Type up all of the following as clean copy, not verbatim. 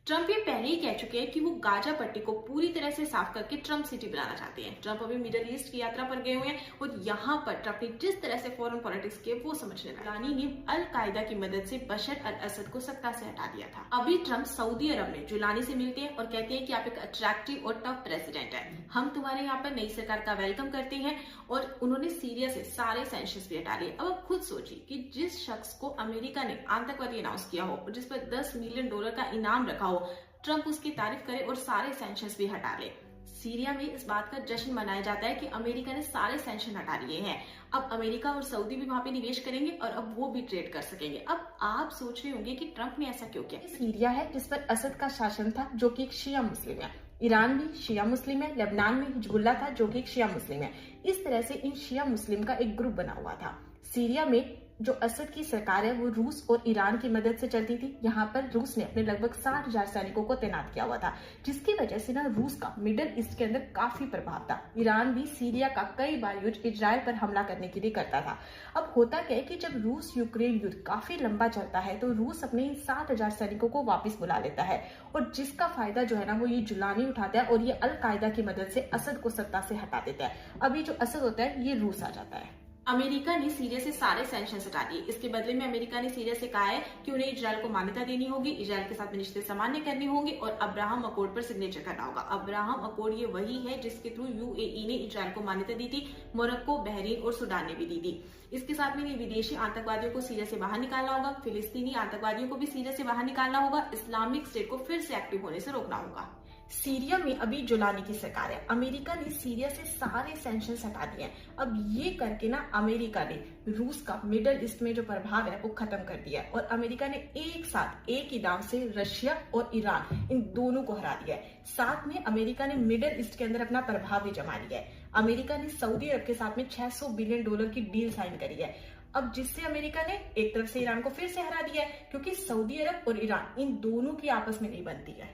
Trump ये पहले ही कह चुके हैं कि वो गाजा पट्टी को पूरी तरह से साफ करके ट्रंप सिटी बनाना चाहते हैं। ट्रंप अभी मिडल ईस्ट की यात्रा पर गए हुए हैं और यहाँ पर ट्रंप ने जिस तरह से फॉरेन पॉलिटिक्स किए वो समझने लगा। ईरानी ने अल कायदा की मदद से बशर अल असद को सत्ता से हटा दिया था। अभी ट्रंप सऊदी अरब में जुलानी से मिलते हैं और कहते हैं कि आप एक अट्रैक्टिव और टफ प्रेसिडेंट है, हम तुम्हारे यहाँ पर नई सरकार का वेलकम करते हैं। और उन्होंने सीरिया से सारे सैंक्शंस भी हटा लिए। अब आप खुद सोचिए कि जिस शख्स को अमेरिका ने आतंकवादी अनाउंस किया हो और जिस पर $10 मिलियन का इनाम रखा हो, ट्रंप उसकी तारीफ करे और सारे सैंक्शंस भी हटा ले। सीरिया में इस बात का जश्न मनाया जाता है कि अमेरिका ने सारे सैंक्शन हटा लिए हैं। अब अमेरिका और सऊदी भी वहां पे निवेश करेंगे और अब वो भी ट्रेड कर सकेंगे। अब आप सोच रहे होंगे कि ट्रंप ने ऐसा क्यों किया। सीरिया है जिस पर असद का शासन था, जो कि एक शिया मुस्लिम है। ईरान भी शिया मुस्लिम है। लेबनान में हिजबुल्ला था, जो कि एक शिया मुस्लिम है। इस तरह से इन शिया मुस्लिम का एक ग्रुप बना हुआ था। सीरिया में जो असद की सरकार है वो रूस और ईरान की मदद से चलती थी। यहाँ पर रूस ने अपने लगभग 60,000 सैनिकों को तैनात किया हुआ था, जिसकी वजह से ना रूस का मिडिल ईस्ट के अंदर काफी प्रभाव था। ईरान भी सीरिया का कई बार युद्ध इजराइल पर हमला करने के लिए करता था। अब होता क्या है कि जब रूस यूक्रेन युद्ध काफी लंबा चलता है तो रूस अपने इन 60,000 सैनिकों को वापस बुला लेता है और जिसका फायदा जो है ना वो ये जुलानी उठाता है और ये अल कायदा की मदद से असद को सत्ता से हटा देता है। अभी जो असद होता है ये रूस आ जाता है। अमेरिका ने सीरिया से सारे सैंक्शंस हटा दिए। इसके बदले में अमेरिका ने सीरिया से कहा है कि उन्हें इजराइल को मान्यता देनी होगी, इजराइल के साथ में रिश्ते सामान्य करने होंगे और अब्राहम अकॉर्ड पर सिग्नेचर करना होगा। अब्राहम अकॉर्ड ये वही है जिसके थ्रू यूएई ने इजराइल को मान्यता दी थी, मोरक्को, बहरीन और सूडान ने भी दी थी। इसके साथ में विदेशी आतंकवादियों को सीरिया से बाहर निकालना होगा, फिलिस्तीनी आतंकवादियों को भी सीरिया से बाहर निकालना होगा, इस्लामिक स्टेट को फिर से एक्टिव होने से रोकना होगा। सीरिया में अभी जुलानी की सरकार है। अमेरिका ने सीरिया से सारे सैंक्शंस हटा दिए हैं। अब ये करके ना अमेरिका ने रूस का मिडल ईस्ट में जो प्रभाव है वो खत्म कर दिया है और अमेरिका ने एक साथ एक ही दांव से रशिया और ईरान इन दोनों को हरा दिया है। साथ में अमेरिका ने मिडल ईस्ट के अंदर अपना प्रभाव भी जमा लिया है। अमेरिका ने सऊदी अरब के साथ में $600 बिलियन की डील साइन करी है। अब जिससे अमेरिका ने एक तरफ से ईरान को फिर से हरा दिया है, क्योंकि सऊदी अरब और ईरान इन दोनों की आपस में नहीं बनती है।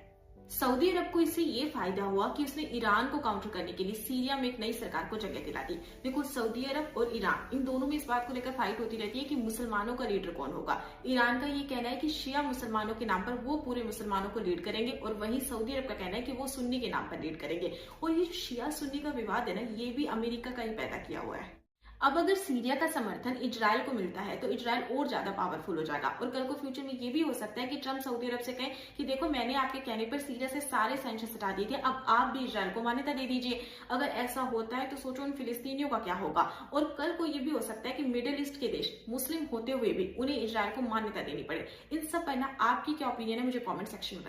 सऊदी अरब को इससे ये फायदा हुआ कि उसने ईरान को काउंटर करने के लिए सीरिया में एक नई सरकार को जगह दिला दी। देखो, सऊदी अरब और ईरान इन दोनों में इस बात को लेकर फाइट होती रहती है कि मुसलमानों का लीडर कौन होगा। ईरान का ये कहना है कि शिया मुसलमानों के नाम पर वो पूरे मुसलमानों को लीड करेंगे और वहीं सऊदी अरब का कहना है कि वो सुन्नी के नाम पर लीड करेंगे। और ये जो शिया सुन्नी का विवाद है ना, ये भी अमेरिका का ही पैदा किया हुआ है। अब अगर सीरिया का समर्थन इजराइल को मिलता है तो इजराइल और ज्यादा पावरफुल हो जाएगा और कल को फ्यूचर में ये भी हो सकता है कि ट्रंप सऊदी अरब से कहें कि देखो, मैंने आपके कहने पर सीरिया से सारे सैंक्शंस हटा दिए थे, अब आप भी इजराइल को मान्यता दे दीजिए। अगर ऐसा होता है तो सोचो उन फिलिस्तीनियों का क्या होगा। और कल को ये भी हो सकता है कि मिडिल ईस्ट के देश मुस्लिम होते हुए भी उन्हें इजराइल को मान्यता देनी पड़े। इन सब पर ना आपकी क्या ओपिनियन है, मुझे कॉमेंट सेक्शन में